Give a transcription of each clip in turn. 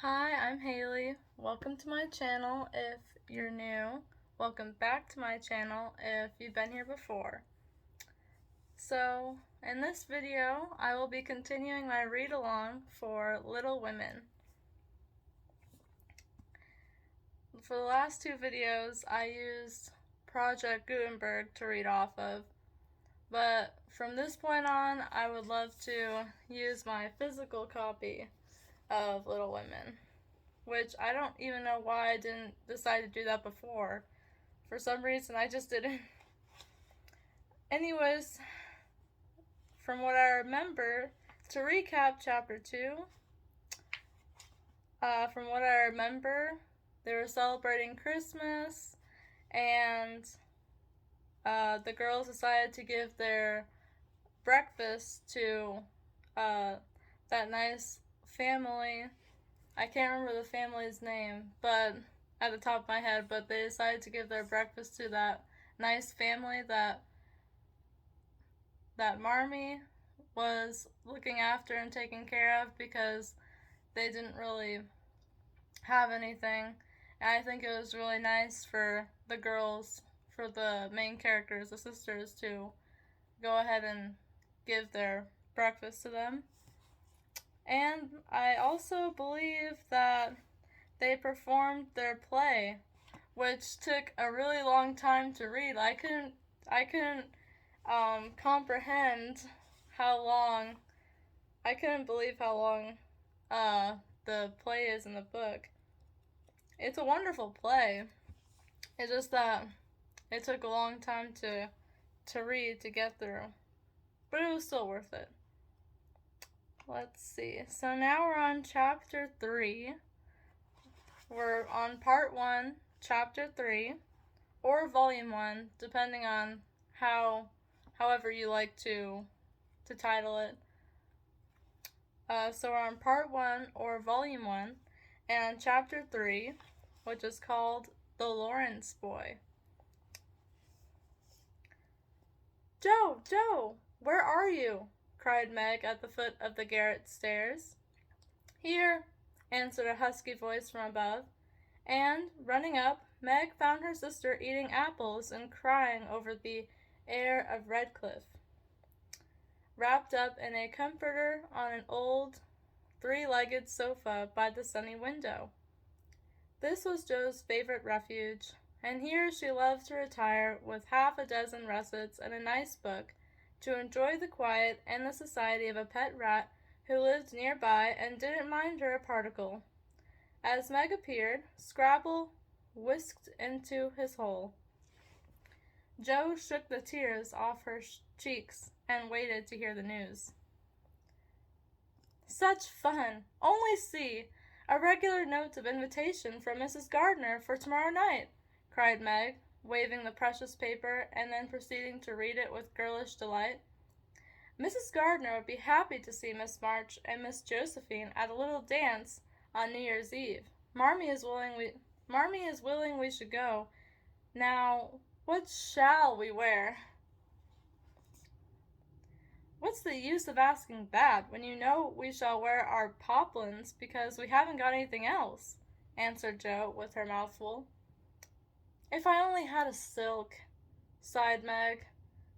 Hi, I'm Haley. Welcome to my channel if you're new. Welcome back to my channel if you've been here before. So, in this video, I will be continuing my read-along for Little Women. For the last two videos, I used Project Gutenberg to read off of, but from this point on, I would love to use my physical copy of Little Women, which I don't even know why I didn't decide to do that before. For some reason, I just didn't. Anyways, from what I remember, to recap chapter 2, from what I remember, they were celebrating Christmas, and the girls decided to give their breakfast to that nice family. I can't remember the family's name, but at the top of my head, but they decided to give their breakfast to that nice family that Marmee was looking after and taking care of because they didn't really have anything. And I think it was really nice for the girls, for the main characters, the sisters, to go ahead and give their breakfast to them. And I also believe that they performed their play, which took a really long time to read. I couldn't comprehend how long. I couldn't believe how long the play is in the book. It's a wonderful play. It's just that it took a long time to read, to get through, but it was still worth it. Let's see. So now we're on chapter 3. We're on part 1, chapter 3, or volume 1, depending on however you like to title it. So we're on part 1, or volume 1, and chapter 3, which is called The Lawrence Boy. "Joe! Joe! Where are you?" cried Meg at the foot of the garret stairs. "Here," answered a husky voice from above, and, running up, Meg found her sister eating apples and crying over the heir of Redcliffe, wrapped up in a comforter on an old three-legged sofa by the sunny window. This was Joe's favorite refuge, and here she loved to retire with half a dozen russets and a nice book, to enjoy the quiet and the society of a pet rat who lived nearby and didn't mind her a particle. As Meg appeared, Scrabble whisked into his hole. Joe shook the tears off her cheeks and waited to hear the news. "Such fun! Only see! A regular note of invitation from Mrs. Gardner for tomorrow night," cried Meg, waving the precious paper and then proceeding to read it with girlish delight. "Mrs. Gardner would be happy to see Miss March and Miss Josephine at a little dance on New Year's Eve. Marmee is willing we should go. Now, what shall we wear?" "What's the use of asking that, when you know we shall wear our poplins because we haven't got anything else," answered Joe, with her mouth full. "If I only had a silk," sighed Meg.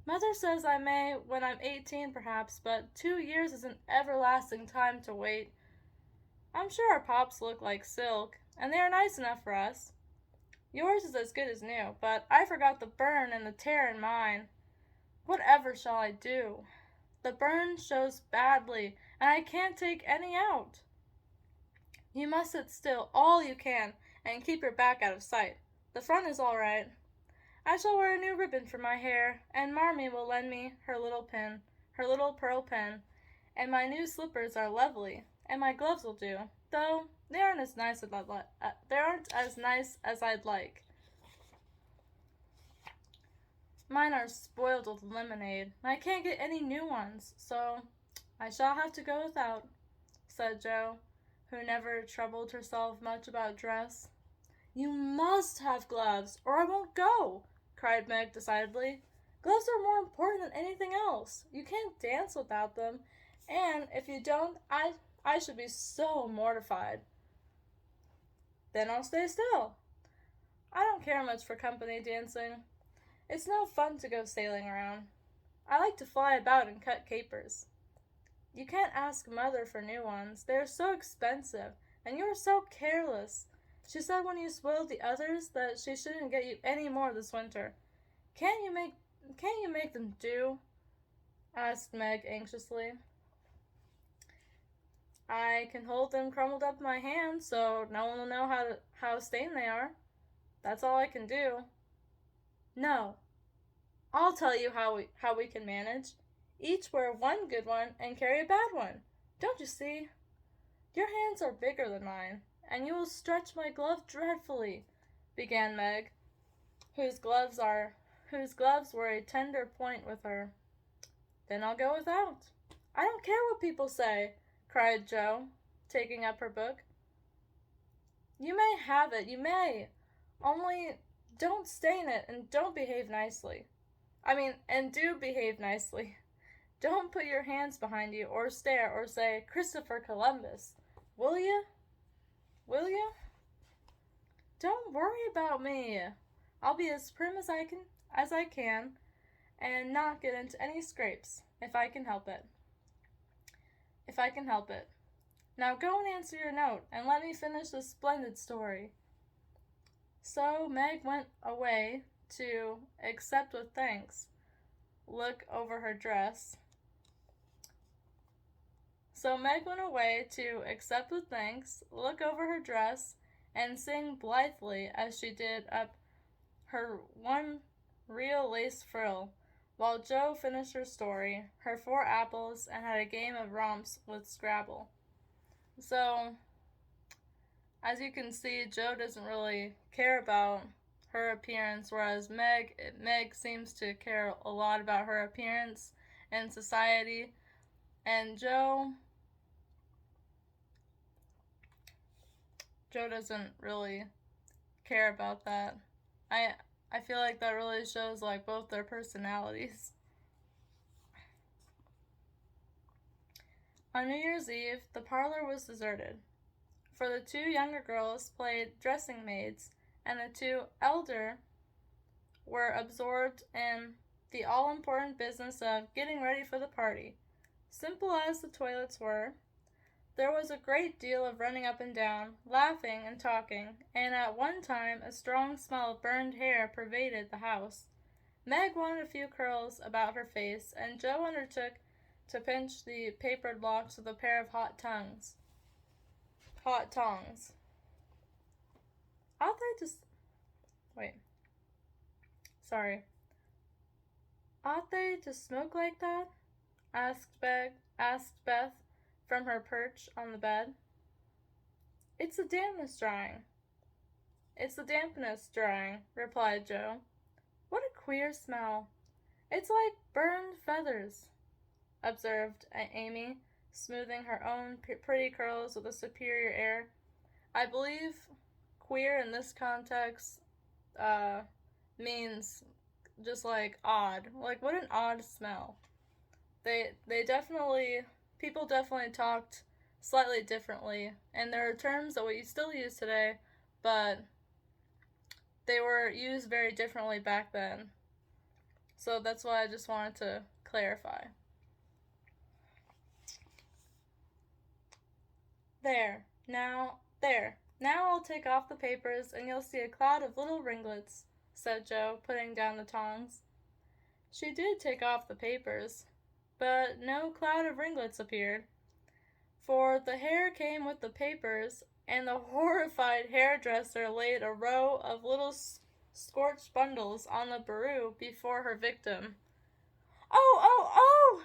"Mother says I may when I'm 18 perhaps, but 2 years is an everlasting time to wait. I'm sure our pops look like silk, and they are nice enough for us. Yours is as good as new, but I forgot the burn and the tear in mine. Whatever shall I do? The burn shows badly, and I can't take any out." "You must sit still all you can, and keep your back out of sight. The front is all right. I shall wear a new ribbon for my hair, and Marmee will lend me her little pearl pen, and my new slippers are lovely, and my gloves will do, though they aren't as nice as I'd like. Mine are spoiled with lemonade, and I can't get any new ones, so I shall have to go without," said Joe, who never troubled herself much about dress. "You must have gloves, or I won't go," cried Meg decidedly. "Gloves are more important than anything else. You can't dance without them, and if you don't, I should be so mortified." Then I'll stay still. I don't care much for company dancing. It's no fun to go sailing around. I like to fly about and cut capers. You can't ask Mother for new ones. They are so expensive, and you are so careless. She said when you spoiled the others that she shouldn't get you any more this winter. Can't you make them do? Asked Meg anxiously. I can hold them crumpled up in my hand so no one will know how stained they are. That's all I can do. No, I'll tell you how we can manage. Each wear one good one and carry a bad one. Don't you see? Your hands are bigger than mine, and you will stretch my glove dreadfully, began Meg, whose gloves were a tender point with her. Then I'll go without. I don't care what people say, cried Jo, taking up her book. You may have it, you may. Only don't stain it and don't behave nicely. And do behave nicely. Don't put your hands behind you or stare or say, Christopher Columbus. Will you? Will you? Don't worry about me. I'll be as prim as I can and not get into any scrapes if I can help it. Now go and answer your note and let me finish this splendid story. So Meg went away to accept with thanks, look over her dress. And sing blithely as she did up her one real lace frill, while Jo finished her story, her 4 apples, and had a game of romps with Scrabble. So, as you can see, Jo doesn't really care about her appearance, whereas Meg seems to care a lot about her appearance in society, and Jo doesn't really care about that. I feel like that really shows like both their personalities. On New Year's Eve, the parlor was deserted, for the 2 younger girls played dressing maids, and the 2 elder were absorbed in the all-important business of getting ready for the party. Simple as the toilets were, there was a great deal of running up and down, laughing and talking, and at one time a strong smell of burned hair pervaded the house. Meg wanted a few curls about her face, and Jo undertook to pinch the papered locks with a pair of hot tongs. Ought they to smoke like that? asked Beth from her perch on the bed. It's the dampness drying, replied Jo. What a queer smell. It's like burned feathers, observed Amy, smoothing her own pretty curls with a superior air. I believe queer in this context means just like odd. Like, what an odd smell. People definitely talked slightly differently, and there are terms that we still use today, but they were used very differently back then. So that's why I just wanted to clarify. There. Now I'll take off the papers and you'll see a cloud of little ringlets, said Jo, putting down the tongs. She did take off the papers, but no cloud of ringlets appeared, for the hair came with the papers, and the horrified hairdresser laid a row of little scorched bundles on the bureau before her victim. Oh, oh, oh!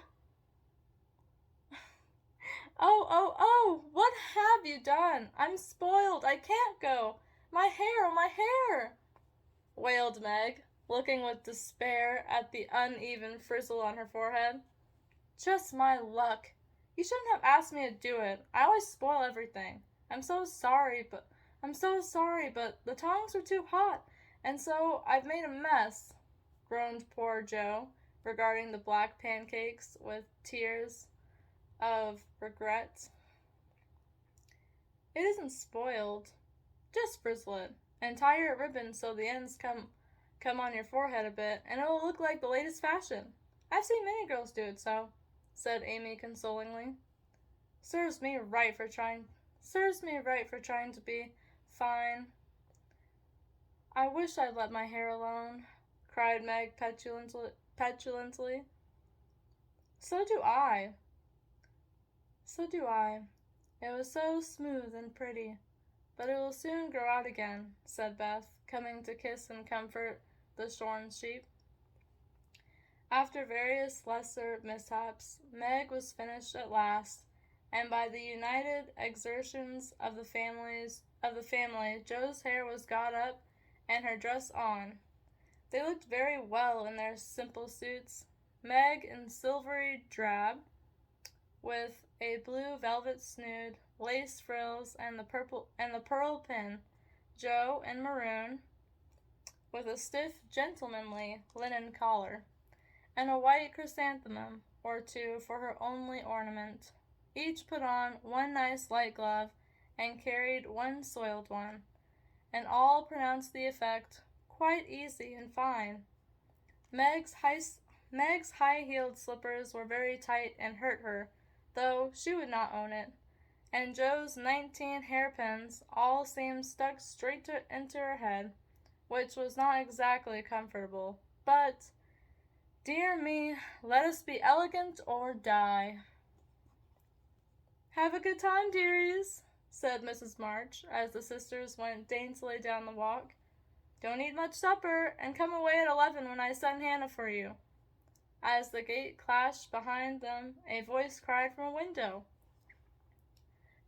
Oh, what have you done? I'm spoiled. I can't go. My hair, wailed Meg, looking with despair at the uneven frizzle on her forehead. Just my luck. You shouldn't have asked me to do it. I always spoil everything. I'm so sorry, but the tongs were too hot, and so I've made a mess, groaned poor Jo, regarding the black pancakes with tears of regret. It isn't spoiled, Just frizzle it, and tie your ribbon so the ends come on your forehead a bit, and it will look like the latest fashion. I've seen many girls do it so, said Amy consolingly. Serves me right for trying to be fine. I wish I'd let my hair alone, cried Meg petulantly. So do I. So do I. It was so smooth and pretty. But it will soon grow out again, said Beth, coming to kiss and comfort the shorn sheep. After various lesser mishaps, Meg was finished at last, and by the united exertions of the family, Jo's hair was got up and her dress on. They looked very well in their simple suits, Meg in silvery drab, with a blue velvet snood, lace frills, and the pearl pin, Jo in maroon, with a stiff, gentlemanly linen collar, and a white chrysanthemum or two for her only ornament. Each put on one nice light glove and carried one soiled one, and all pronounced the effect quite easy and fine. Meg's high-heeled slippers were very tight and hurt her, though she would not own it, and Jo's 19 hairpins all seemed stuck straight into her head, which was not exactly comfortable, but, dear me, let us be elegant or die. Have a good time, dearies, said Mrs. March, as the sisters went daintily down the walk. Don't eat much supper, and come away at 11 when I send Hannah for you. As the gate clashed behind them, a voice cried from a window,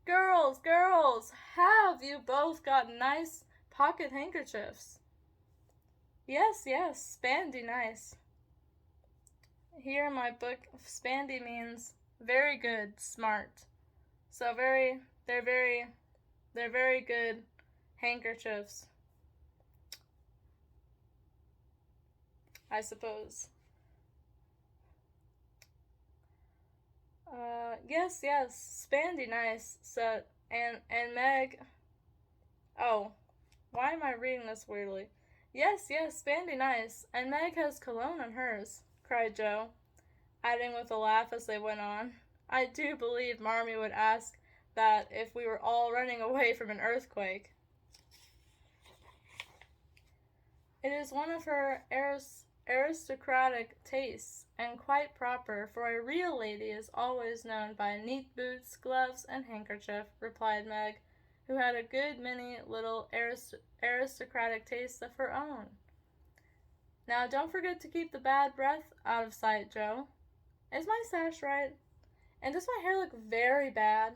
Girls, girls, have you both got nice pocket handkerchiefs? Yes, spandy nice. Here in my book, spandy means very good, smart. So they're very good handkerchiefs, I suppose. Yes, spandy nice, said, and Meg, oh, why am I reading this weirdly? Yes, spandy nice, and Meg has cologne on hers, cried Jo, adding with a laugh as they went on, I do believe Marmee would ask that if we were all running away from an earthquake. It is one of her aristocratic tastes, and quite proper, for a real lady is always known by neat boots, gloves, and handkerchief, replied Meg, who had a good many little aristocratic tastes of her own. Now don't forget to keep the bad breath out of sight, Jo. Is my sash right? And does my hair look very bad?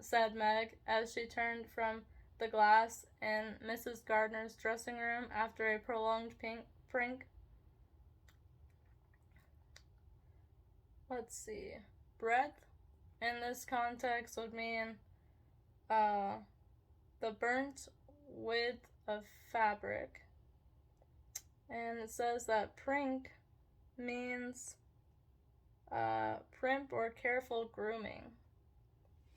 Said Meg, as she turned from the glass in Mrs. Gardner's dressing room after a prolonged prank. Let's see. Breadth in this context would mean the burnt width of fabric. And it says that prink means primp or careful grooming.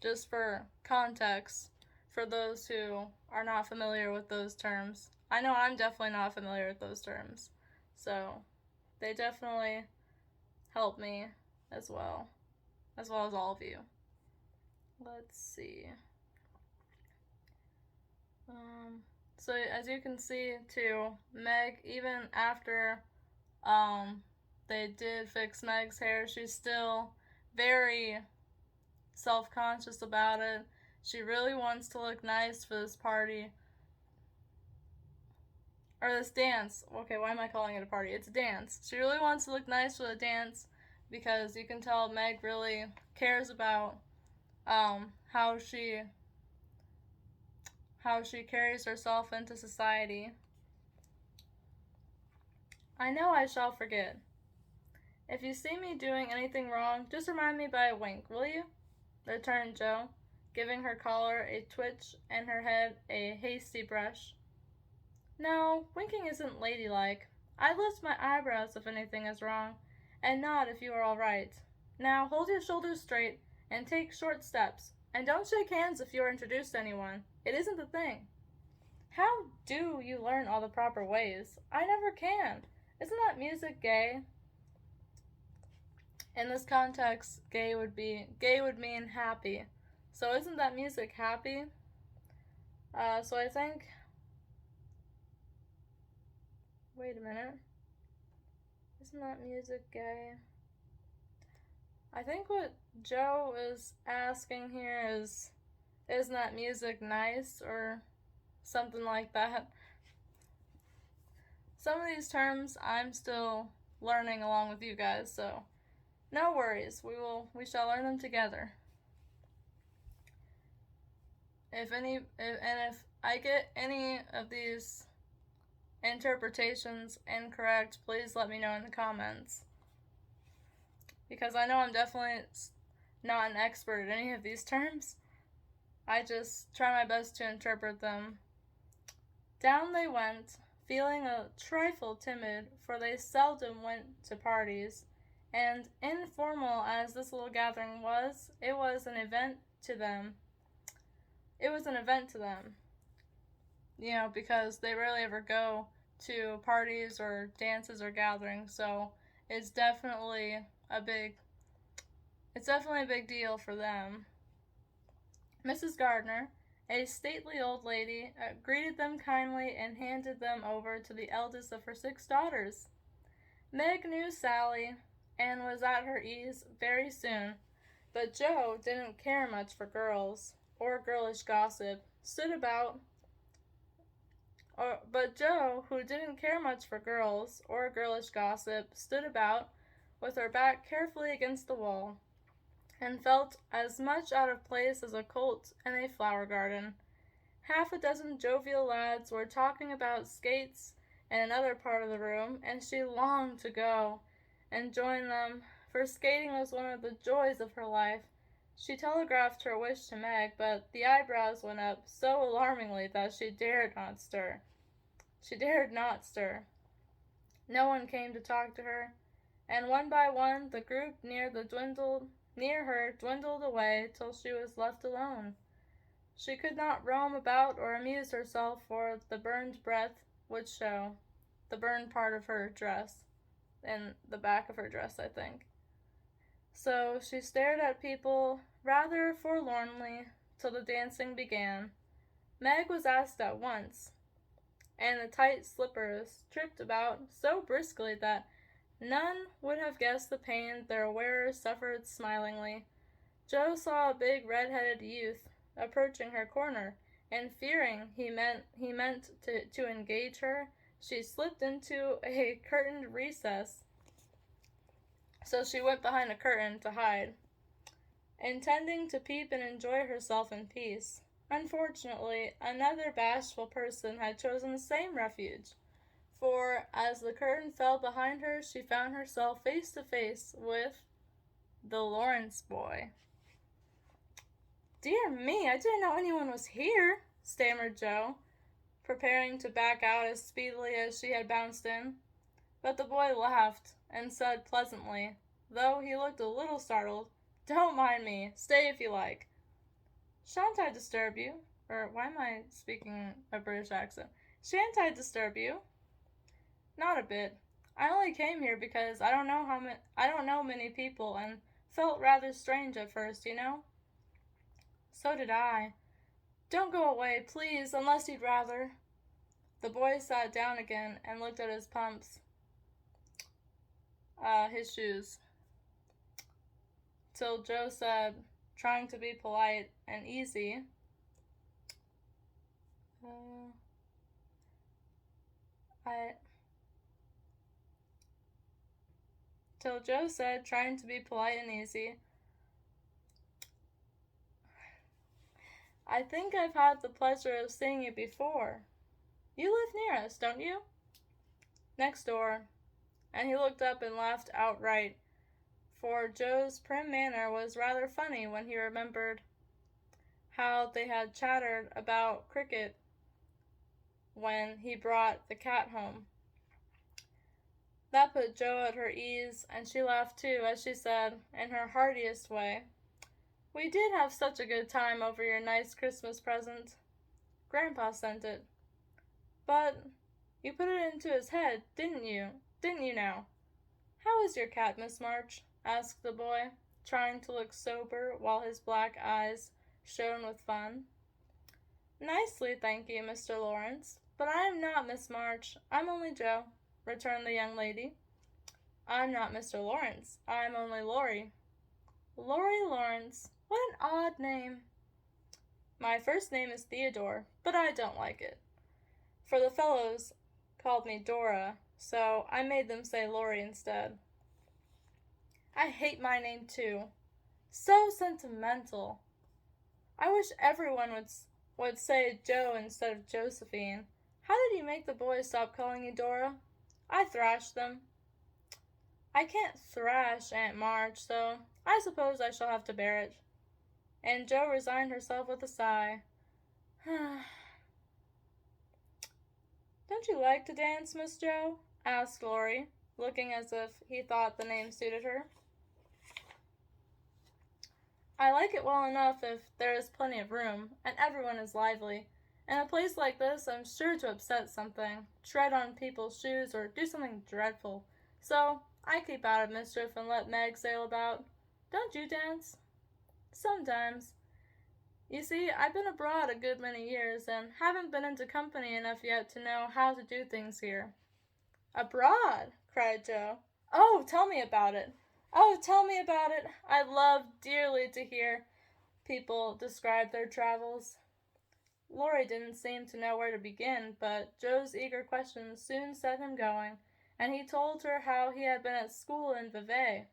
Just for context, for those who are not familiar with those terms. I know I'm definitely not familiar with those terms. So they definitely help me as well as all of you. Let's see. So as you can see too, Meg, even after they did fix Meg's hair, she's still very self-conscious about it. She really wants to look nice for this party. Or this dance. Okay, why am I calling it a party? It's a dance. She really wants to look nice for the dance because you can tell Meg really cares about how she carries herself into society. I know I shall forget. If you see me doing anything wrong, just remind me by a wink, will you? Returned Jo, giving her collar a twitch and her head a hasty brush. No, winking isn't ladylike. I lift my eyebrows if anything is wrong, and nod if you are all right. Now hold your shoulders straight and take short steps. And don't shake hands if you are introduced to anyone. It isn't the thing. How do you learn all the proper ways? I never can. Isn't that music gay? In this context, gay would mean happy. So isn't that music happy? So I think, wait a minute. Isn't that music gay? I think what Joe is asking here is, isn't that music nice, or something like that? Some of these terms I'm still learning along with you guys, so no worries. We shall learn them together. If I get any of these interpretations incorrect, please let me know in the comments. Because I know I'm definitely not an expert at any of these terms. I just try my best to interpret them. Down they went, feeling a trifle timid, for they seldom went to parties, and informal as this little gathering was, it was an event to them. Because they rarely ever go to parties or dances or gatherings, so it's definitely a big deal for them. Mrs. Gardner, a stately old lady, greeted them kindly and handed them over to the eldest of her 6 daughters. Meg knew Sally and was at her ease very soon, but Joe didn't care much for girls or girlish gossip, But Joe, who didn't care much for girls or girlish gossip, stood about with her back carefully against the wall, and felt as much out of place as a colt in a flower garden. Half a dozen jovial lads were talking about skates in another part of the room, and she longed to go and join them, for skating was one of the joys of her life. She telegraphed her wish to Meg, but the eyebrows went up so alarmingly that she dared not stir. No one came to talk to her, and one by one the group near her dwindled away till she was left alone. She could not roam about or amuse herself, for the burned breath would show. The burned part of her dress, in the back of her dress, I think. So she stared at people rather forlornly till the dancing began. Meg was asked at once, and the tight slippers tripped about so briskly that none would have guessed the pain their wearers suffered smilingly. Joe saw a big red-headed youth approaching her corner, and fearing he meant to engage her, she slipped into a curtained recess. So she went behind a curtain to hide, intending to peep and enjoy herself in peace. Unfortunately, another bashful person had chosen the same refuge, for as the curtain fell behind her, she found herself face to face with the Lawrence boy. "Dear me, I didn't know anyone was here," stammered Joe, preparing to back out as speedily as she had bounced in. But the boy laughed and said pleasantly, though he looked a little startled, "Don't mind me. Stay if you like." "Shan't I disturb you?" Or why am I speaking a British accent? "Shan't I disturb you?" "Not a bit. I only came here because I don't know many people, and felt rather strange at first, you know." "So did I. Don't go away, please, unless you'd rather." The boy sat down again and looked at his pumps. His shoes. Till Joe said, trying to be polite and easy, Till Joe said, trying to be polite and easy, "I think I've had the pleasure of seeing you before. You live near us, don't you?" "Next door." And he looked up and laughed outright, for Joe's prim manner was rather funny when he remembered how they had chattered about cricket when he brought the cat home. That put Joe at her ease, and she laughed too, as she said, in her heartiest way, We did have such a good time over your nice Christmas present. Grandpa sent it. But you put it into his head, didn't you? Didn't you now? How is your cat, Miss March? Asked the boy, trying to look sober while his black eyes shone with fun. Nicely, thank you, Mr. Lawrence. But I am not Miss March. I'm only Joe, returned the young lady. I'm not Mr. Lawrence. I'm only Laurie. Laurie Lawrence. What an odd name. My first name is Theodore, but I don't like it. For the fellows called me Dora, so I made them say Laurie instead. I hate my name too. So sentimental. I wish everyone would say Joe instead of Josephine. How did you make the boys stop calling you Dora? I thrashed them. I can't thrash Aunt March, so I suppose I shall have to bear it. And Jo resigned herself with a sigh. Don't you like to dance, Miss Jo? Asked Laurie, looking as if he thought the name suited her. I like it well enough if there is plenty of room, and everyone is lively. In a place like this, I'm sure to upset something, tread on people's shoes, or do something dreadful. So I keep out of mischief and let Meg sail about. Don't you dance? Sometimes. You see, I've been abroad a good many years, and haven't been into company enough yet to know how to do things here. Abroad? Cried Jo. Oh, tell me about it. Oh, tell me about it. I love dearly to hear people describe their travels. Laurie didn't seem to know where to begin, but Jo's eager questions soon set him going, and he told her how he had been at school in Vevey.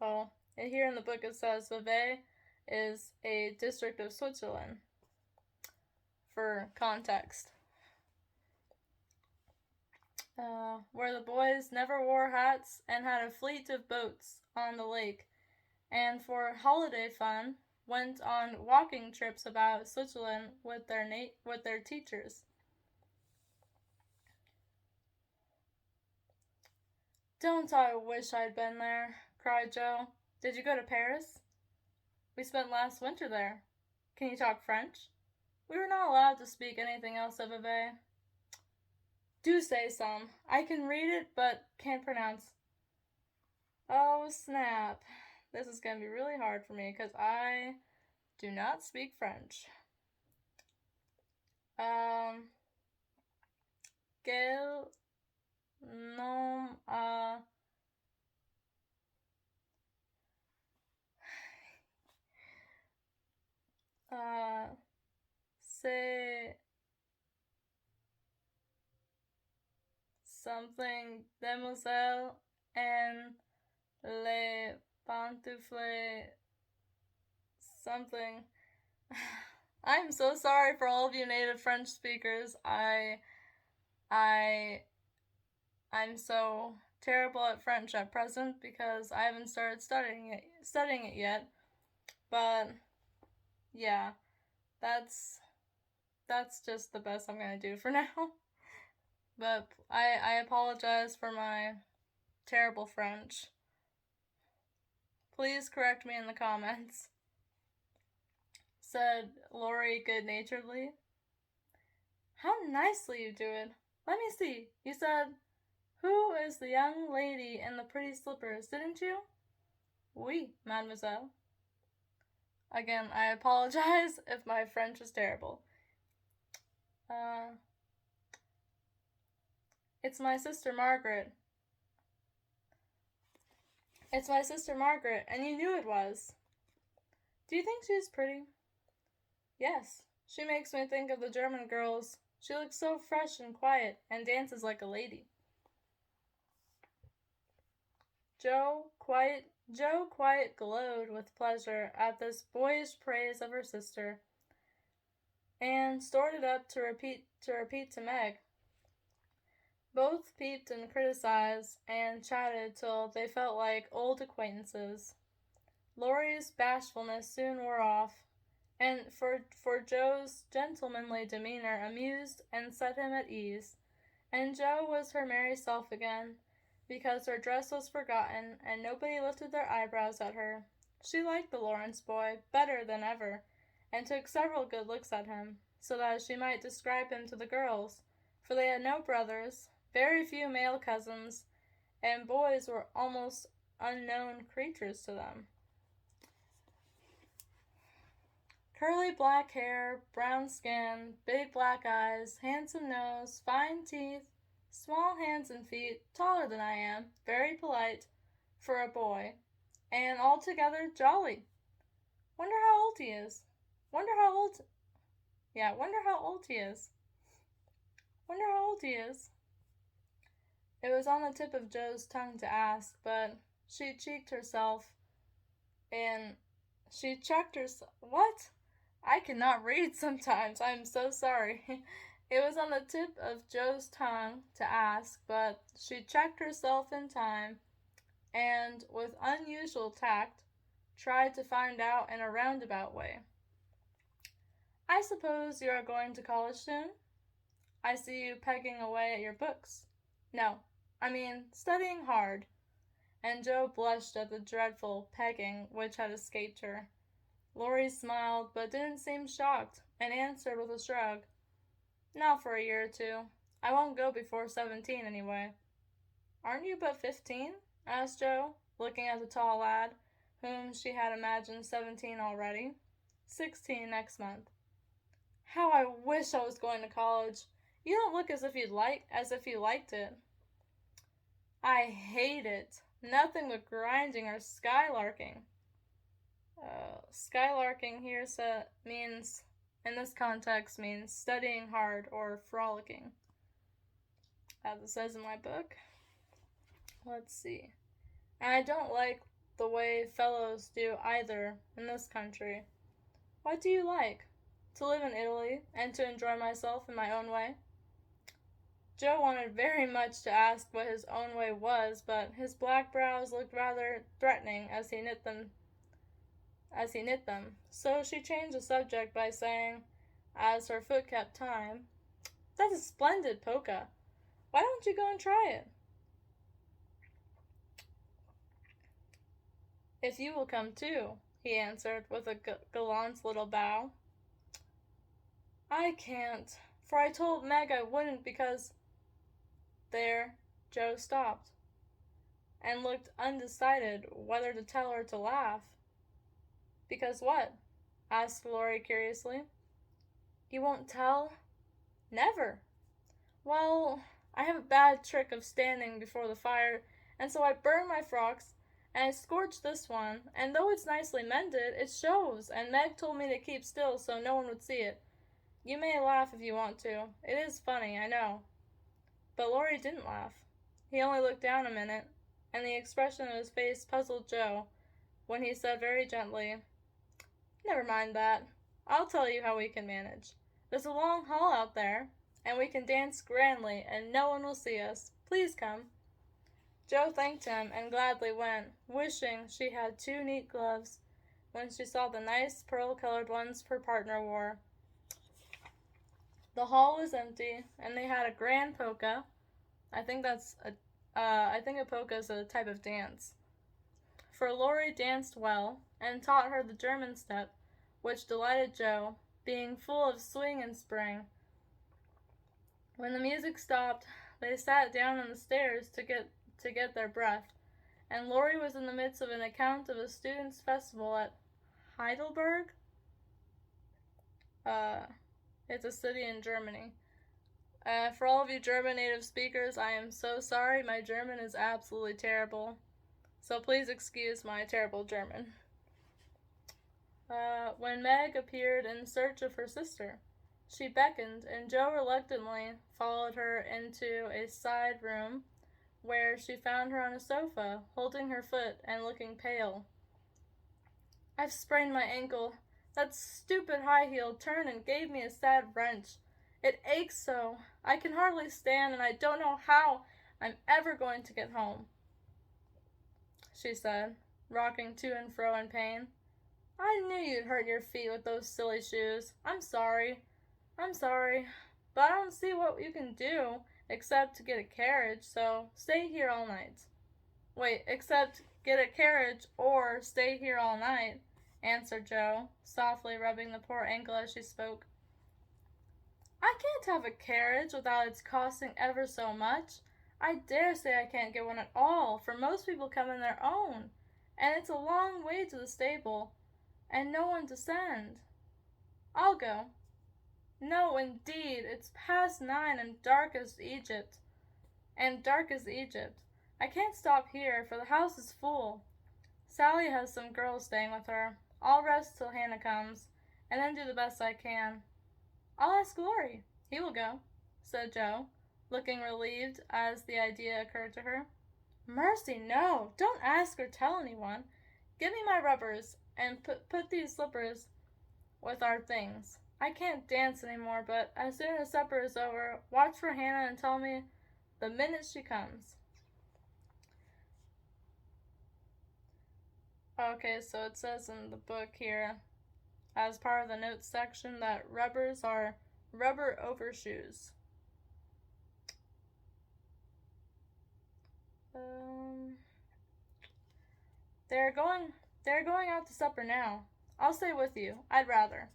Well, here in the book it says Vevey is a district of Switzerland, for context. Where the boys never wore hats and had a fleet of boats on the lake, and for holiday fun went on walking trips about Switzerland with their teachers. Don't I wish I'd been there, cried Jo. Did you go to Paris? We spent last winter there. Can you talk French? We were not allowed to speak anything else of Vevey. Do say some. I can read it, but can't pronounce. Oh, snap. This is going to be really hard for me, because I do not speak French. Quel nom c'est something demoiselle and les pantoufles something. I'm so sorry for all of you native French speakers. I'm so terrible at French at present because I haven't started studying it yet. But yeah, that's just the best I'm gonna do for now. But I apologize for my terrible French. Please correct me in the comments, said Laurie good-naturedly. How nicely you do it. Let me see. You said, who is the young lady in the pretty slippers, didn't you? Oui, mademoiselle. Again, I apologize if my French is terrible. It's my sister Margaret. It's my sister Margaret, and you knew it was. Do you think she's pretty? Yes, she makes me think of the German girls. She looks so fresh and quiet, and dances like a lady. Jo quite glowed with pleasure at this boyish praise of her sister, and stored it up to repeat to Meg. Both peeped and criticized and chatted till they felt like old acquaintances. Laurie's bashfulness soon wore off, and for Jo's gentlemanly demeanor amused and set him at ease, and Jo was her merry self again, because her dress was forgotten and nobody lifted their eyebrows at her, She liked the Lawrence boy better than ever, and took several good looks at him, so that she might describe him to the girls, for they had no brothers, very few male cousins, and boys were almost unknown creatures to them. Curly black hair, brown skin, big black eyes, handsome nose, fine teeth, small hands and feet, taller than I am, very polite for a boy, and altogether jolly. Wonder how old he is. Wonder how old. Yeah, wonder how old he is. Wonder how old he is. It was on the tip of Joe's tongue to ask, but she checked herself and she checked herself. What? I cannot read sometimes. I'm so sorry. It was on the tip of Joe's tongue to ask, but she checked herself in time and, with unusual tact, tried to find out in a roundabout way. I suppose you are going to college soon? I see you pegging away at your books. No, I mean studying hard. And Joe blushed at the dreadful pegging which had escaped her. Laurie smiled, but didn't seem shocked, and answered with a shrug. Not for a year or two. I won't go before 17 anyway. Aren't you but 15? Asked Joe, looking at the tall lad, whom she had imagined 17 already. 16 next month. How I wish I was going to college. You don't look as if you liked it. I hate it. Nothing but grinding or skylarking. Skylarking here means, in this context, means studying hard or frolicking, as it says in my book. Let's see. And I don't like the way fellows do either in this country. What do you like? To live in Italy and to enjoy myself in my own way? Joe wanted very much to ask what his own way was, but his black brows looked rather threatening as he knit them. So she changed the subject by saying, as her foot kept time, "That's a splendid polka. Why don't you go and try it?" "If you will come too," he answered with a gallant little bow. "I can't, for I told Meg I wouldn't because—" There Joe stopped, and looked undecided whether to tell her to laugh. "Because what?" asked Laurie curiously. "You won't tell?" "Never." "Well, I have a bad trick of standing before the fire, and so I burn my frocks, and I scorched this one, and though it's nicely mended, it shows, and Meg told me to keep still so no one would see it. You may laugh if you want to. It is funny, I know." But Laurie didn't laugh. He only looked down a minute, and the expression of his face puzzled Joe, when he said very gently, "Never mind that. I'll tell you how we can manage. There's a long hall out there, and we can dance grandly, and no one will see us. Please come." Joe thanked him and gladly went, wishing she had 2 neat gloves, when she saw the nice pearl-colored ones her partner wore. The hall was empty, and they had a grand polka. I think a polka is a type of dance. For Laurie danced well, and taught her the German step, which delighted Joe, being full of swing and spring. When the music stopped, they sat down on the stairs to get their breath, and Laurie was in the midst of an account of a students' festival at Heidelberg. It's a city in Germany. For all of you German native speakers, I am so sorry. My German is absolutely terrible. So please excuse my terrible German. When Meg appeared in search of her sister, she beckoned, and Joe reluctantly followed her into a side room, where she found her on a sofa, holding her foot and looking pale. "I've sprained my ankle. That stupid high heel turned and gave me a sad wrench. It aches so. I can hardly stand, and I don't know how I'm ever going to get home," she said, rocking to and fro in pain. "I knew you'd hurt your feet with those silly shoes. I'm sorry, but I don't see what you can do except to get a carriage, so stay here all night. Wait, except get a carriage or stay here all night," answered Joe, softly rubbing the poor ankle as she spoke. "I can't have a carriage without its costing ever so much. I dare say I can't get one at all, for most people come in their own, and it's a long way to the stable, and no one to send. I'll go." "No, indeed, it's past 9 and dark as Egypt. I can't stop here, for the house is full. Sally has some girls staying with her. I'll rest till Hannah comes, and then do the best I can." "I'll ask Laurie. He will go," said Joe, looking relieved as the idea occurred to her. "Mercy, no! Don't ask or tell anyone. Give me my rubbers, and put these slippers with our things. I can't dance any more, but as soon as supper is over, watch for Hannah and tell me the minute she comes." Okay, so it says in the book here, as part of the notes section, that rubbers are rubber overshoes. They're going out to supper now. I'll stay with you. I'd rather.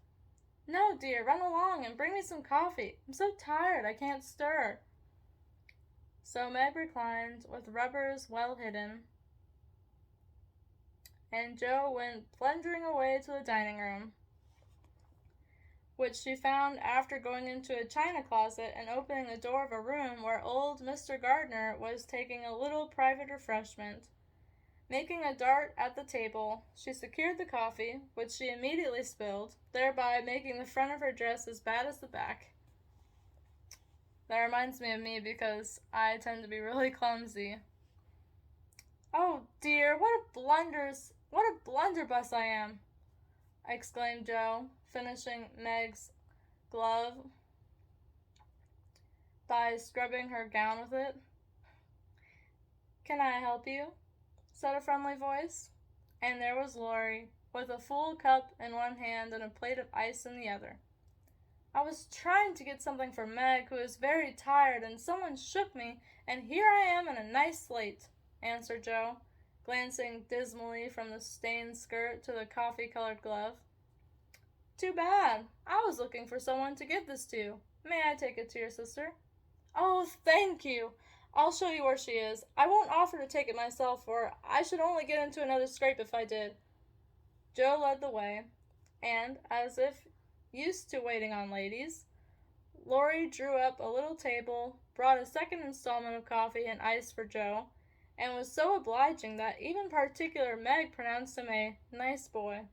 "No, dear, run along and bring me some coffee. I'm so tired I can't stir." So Meg reclined, with rubbers well hidden, and Joe went blundering away to the dining room, which she found after going into a china closet and opening the door of a room where old Mr. Gardner was taking a little private refreshment. Making a dart at the table, she secured the coffee, which she immediately spilled, thereby making the front of her dress as bad as the back. That reminds me of me because I tend to be really clumsy. "Oh dear, what a blunderbuss I am!" exclaimed Joe, finishing Meg's glove by scrubbing her gown with it. "Can I help you?" said a friendly voice, and there was Laurie, with a full cup in one hand and a plate of ice in the other. "I was trying to get something for Meg, who is very tired, and someone shook me, and here I am in a nice slate," answered Joe, glancing dismally from the stained skirt to the coffee-colored glove. "Too bad. I was looking for someone to give this to. May I take it to your sister?" "Oh, thank you. I'll show you where she is. I won't offer to take it myself, for I should only get into another scrape if I did." Joe led the way, and, as if used to waiting on ladies, Laurie drew up a little table, brought a second installment of coffee and ice for Joe, and was so obliging that even particular Meg pronounced him a nice boy.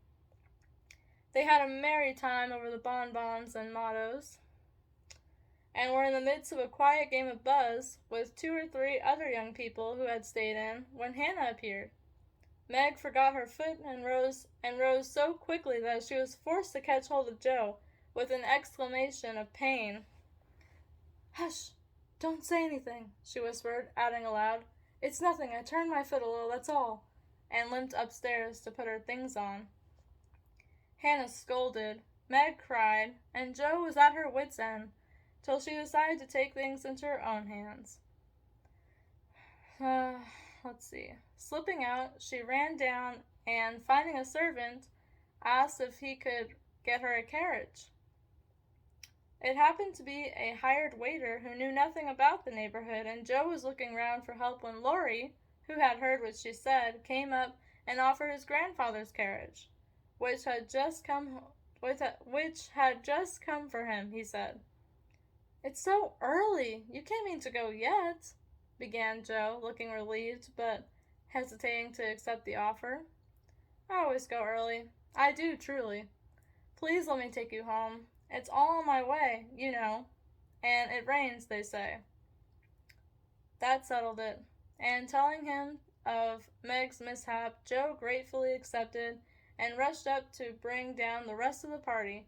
They had a merry time over the bonbons and mottos, and were in the midst of a quiet game of buzz with 2 or 3 other young people who had stayed in, when Hannah appeared. Meg forgot her foot and rose so quickly that she was forced to catch hold of Joe, with an exclamation of pain. "Hush! Don't say anything," she whispered, adding aloud, "It's nothing. I turned my foot a little, that's all," and limped upstairs to put her things on. Hannah scolded, Meg cried, and Joe was at her wits' end, till she decided to take things into her own hands. Let's see. Slipping out, she ran down and, finding a servant, asked if he could get her a carriage. It happened to be a hired waiter who knew nothing about the neighborhood, and Joe was looking round for help when Laurie, who had heard what she said, came up and offered his grandfather's carriage, which had just come for him, he said. "It's so early. You can't mean to go yet," began Joe, looking relieved, but hesitating to accept the offer. "I always go early. I do, truly. Please let me take you home. It's all on my way, you know, and it rains, they say." That settled it, and telling him of Meg's mishap, Joe gratefully accepted and rushed up to bring down the rest of the party.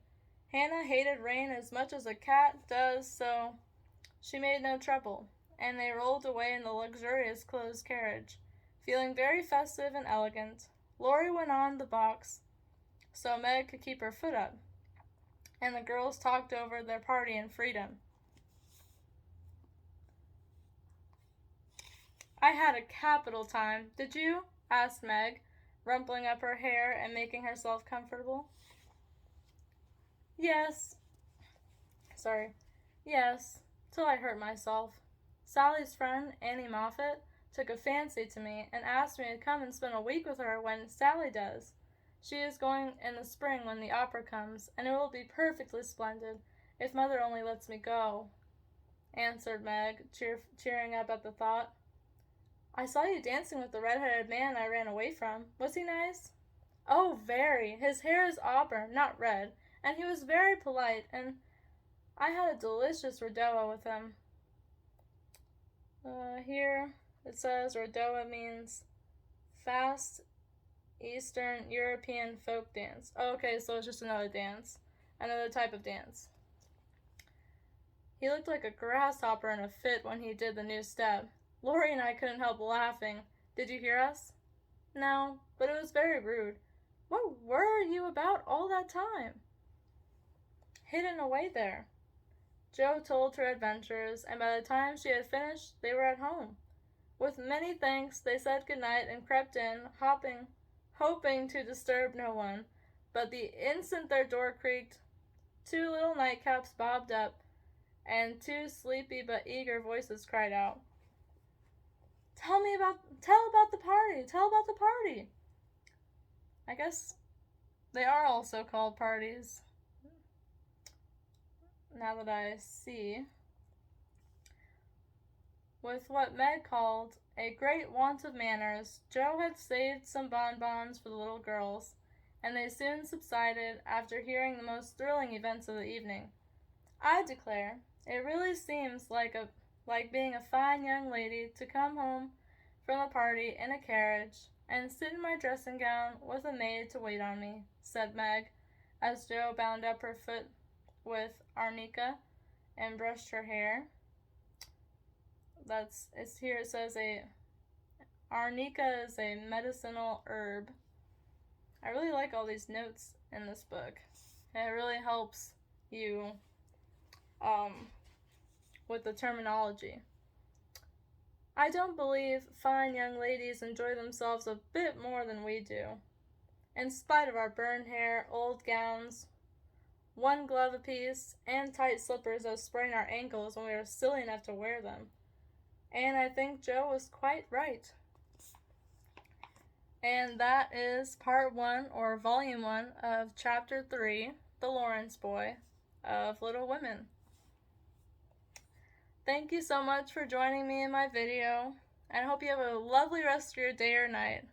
Hannah hated rain as much as a cat does, so she made no trouble, and they rolled away in the luxurious closed carriage, feeling very festive and elegant. Laurie went on the box, so Meg could keep her foot up, and the girls talked over their party in freedom. "I had a capital time, did you?" asked Meg, rumpling up her hair and making herself comfortable. Yes. Sorry. Yes, till I hurt myself. Sally's friend, Annie Moffat, took a fancy to me and asked me to come and spend a week with her when Sally does. She is going in the spring when the opera comes, and it will be perfectly splendid, if Mother only lets me go, answered Meg, cheering up at the thought. I saw you dancing with the red-headed man I ran away from. Was he nice? Oh, very. His hair is auburn, not red, and he was very polite, and I had a delicious Redowa with him. Here it says Redowa means fast Eastern European folk dance. Oh, okay, so it's just another dance. Another type of dance. He looked like a grasshopper in a fit when he did the new step. Lori and I couldn't help laughing. Did you hear us? No, but it was very rude. What were you about all that time? Hidden away there. Jo told her adventures, and by the time she had finished, they were at home. With many thanks, they said good night and crept in, hoping to disturb no one. But the instant their door creaked, 2 little nightcaps bobbed up, and 2 sleepy but eager voices cried out, Tell about the party! Tell about the party! I guess they are also called parties, now that I see. With what Meg called a great want of manners, Jo had saved some bonbons for the little girls, and they soon subsided after hearing the most thrilling events of the evening. I declare, it really seems like being a fine young lady to come home from a party in a carriage and sit in my dressing gown with a maid to wait on me, said Meg, as Jo bound up her foot with arnica and brushed her hair. Here it says arnica is a medicinal herb. I really like all these notes in this book. It really helps you with the terminology. I don't believe fine young ladies enjoy themselves a bit more than we do. In spite of our burned hair, old gowns, 1 glove apiece, and tight slippers that sprain our ankles when we are silly enough to wear them. And I think Jo was quite right. And that is part 1, or volume 1, of chapter 3, The Lawrence Boy, of Little Women. Thank you so much for joining me in my video, and I hope you have a lovely rest of your day or night.